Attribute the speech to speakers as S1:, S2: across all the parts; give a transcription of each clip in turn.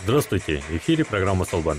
S1: Здравствуйте, в эфире программа «Солбан».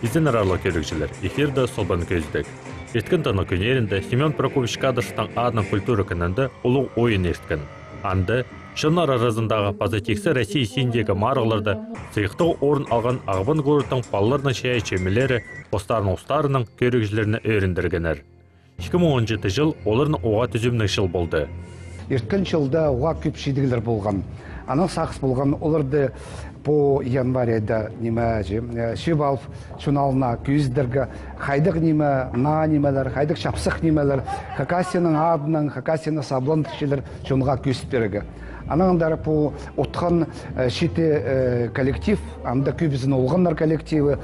S1: Изден арарлық көрікшілер, эфирді «Солбан» көздік. Ерткен таны күнерінде Семен Прокофьевич Кадышевтың адының культура күнінде ұлы ойын ерткен. Анды, шынар арасындағы позитивсі Россия сендегі марғыларды сыйықтау орын алған ағбын көріттің балаларының шайы чемелері ұстарының көрікшілеріне өріндіргенер. 2017 жыл олардың оға түзімнің жыл болды.
S2: Ерткен жылда оға көп шедігілер болған. Ана сақыс болған оларды по январьда шебалып шуналына көздерге хайдық на немелер, хайдық шапсық немелер, хакасияның адының, хакасияның саблон тішелер шунға көзіп берге. Анаңдары по отқан шеті коллектив, анда көбізін олғандар коллективі,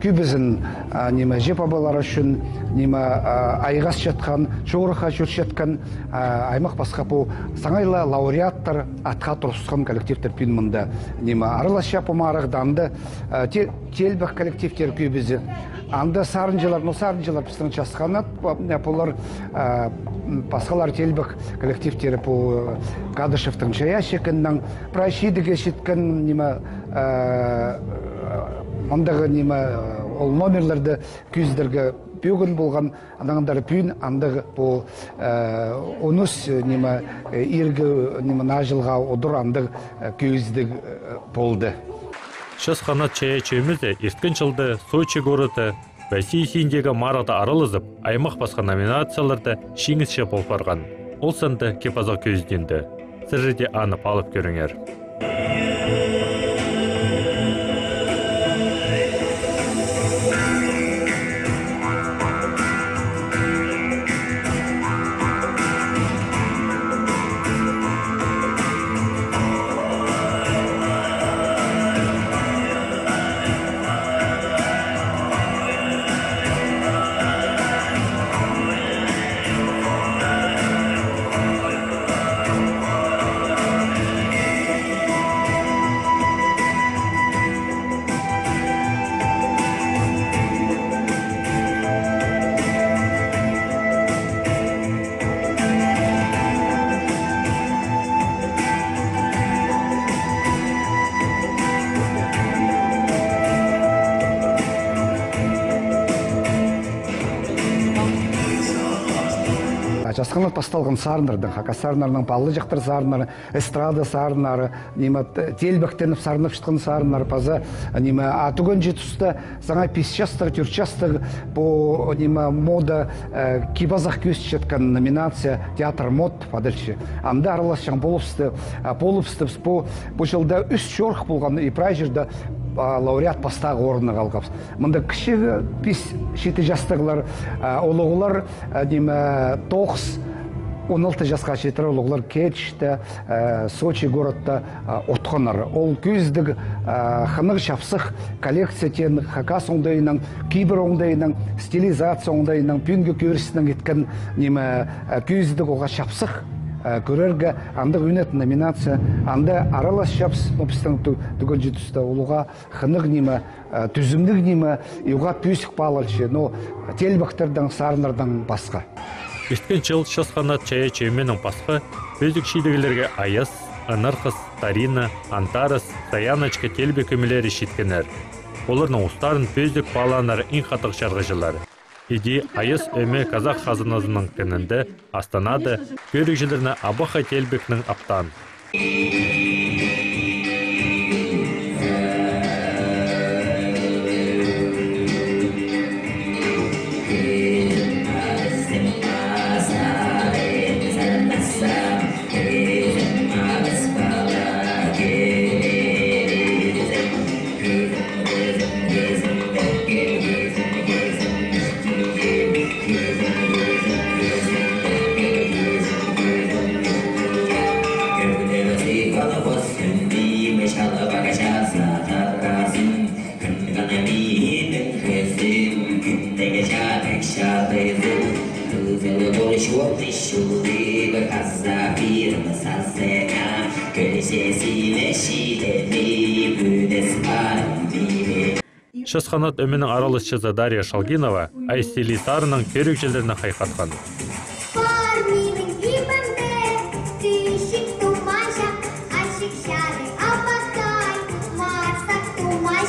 S2: көбізін жепабалар үшін, айғас жатқан, жоғырға жүр жатқан, аймақ басқа по саңайла лауреаттар атқа тұрысқан коллективтер пен мұнда аралас жапым арығданды телбақ коллективтер көбізі. Анда сарынжылар пістің жасқанат, олар басқалар телбақ коллективтері по Кадышевтың жая шекіннің прайшидіге шеткен ондағы ол номерлерді көздерге бөгін болған анағындары пүйін андығы по онус ергі нажылға одыр андығы көздіг болды.
S1: Шыз қанат чая чөйімізді ерткен жылды Сочи городы Россия сендегі марады арылызып, аймақ басқа номинацияларды шеңізше болпарған. Ол санды кепазақ көзденді. Сіржеде анып алып көріңер.
S2: Жасқанат басталған сарындардың, хакас сарынарының балы жақтыр сарынары, эстрада сарынары, телбектеніп сарынып шытқан сарынары, паза атуган жетісті заңа 5 жастығы, 4 жастығы, по мода кибазақ көз жеткен номинация театр мод падылшы. Анда араласшан болыпсты, бұл жылда 3 жорық болған и прайжырда лауреат бастағы орны қалғапсы. Мұнда кіші 5-7 жастығылар, олығылар 9-16 жасқа жетір олығылар кетшті Сочи городта отқанар. Ол көздіг қынық шапсық коллекция тен хакас оңдайының, кейбір оңдайының, стилизация оңдайының, пүнгі көрісінің еткен көздіг оға шапсық көрерге андық үнет номинация, анда аралас шапс мопыстың түгін жетісті олуға қынық түзімдік еуға пүйсік балалшы, телбақтардан, сарынардан басқа.
S1: Есткен жыл шасқанат чая чөйменің басқа өзік шейдігілерге Аяс, Анарқыз, Тарина, Антарас, Саяночка телбе көмелері шеткенер. Олардың ұстарын өзік баланары ең қатық шарғыжылары. Иди Аяс өме қазақ қазыназының көнінде Астанады көрікшілеріне Абаха телбекнің аптан. Шасқанат өменің аралысшысы Дарья Шалгинова Айстели сарының көрікшілеріне қайқатқан.
S3: Тумай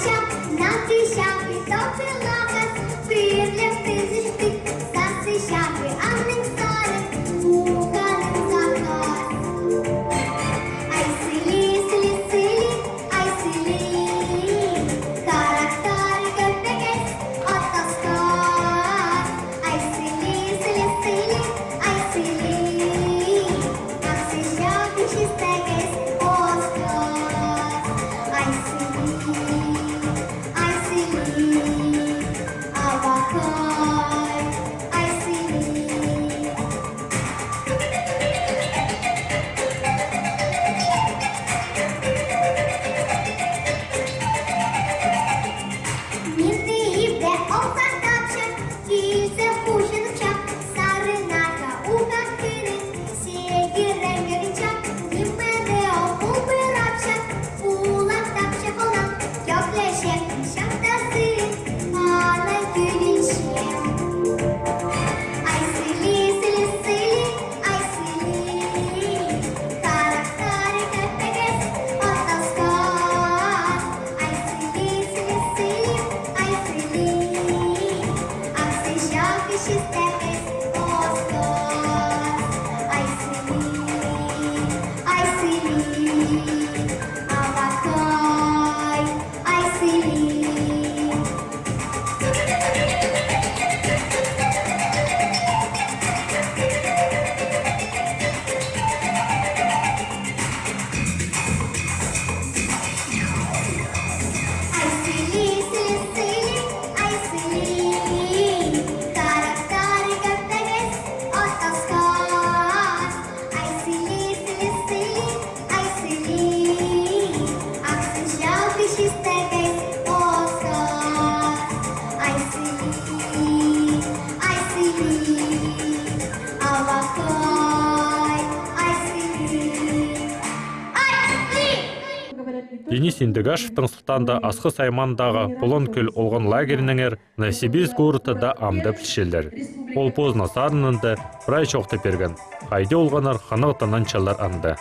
S1: Денис Индигашевтың сұқтанда Асқы Саймандағы Полонкөл олған лагерініңер Новосибирск ұрытыда амды пішелер. Ол позна сарынынды бірай çoқты берген. Қайде олғанар қанығытынан чалар анды.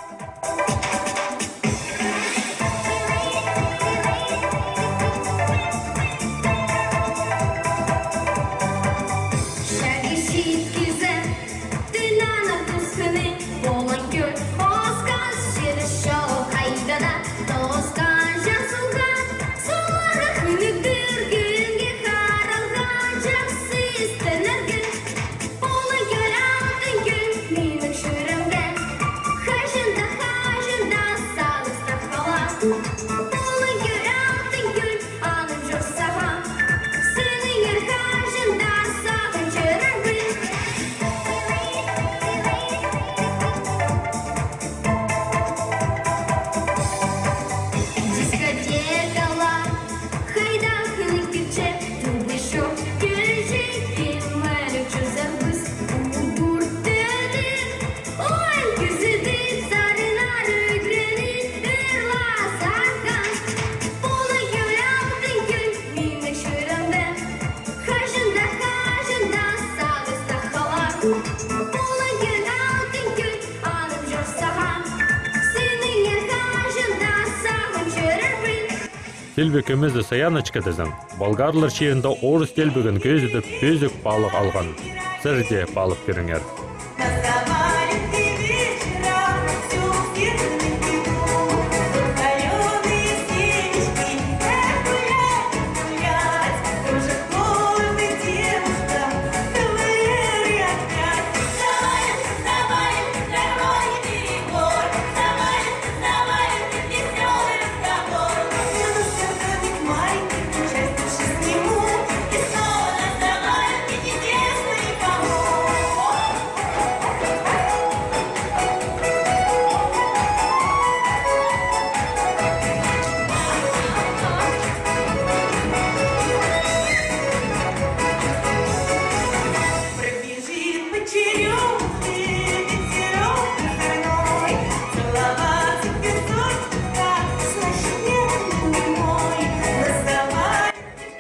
S1: Телбекімізді саяночка дізің, болгарлар шерінде орыс телбегін көзідіп, бөзік балық алған. Сірде балық керіңер.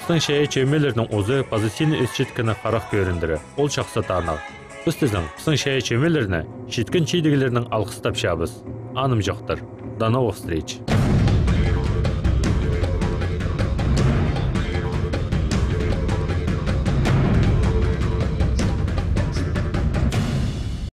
S1: Қыстың шәйі чөмелердің өзі позитивный өсшеткіні қарақ көріндірі. Ол шақсы таңақ. Біз тізің, қыстың шәйі чөмелеріне шеткін чейдігілерінің алқыстап шабыз. Аным жоқтыр. До новых встреч!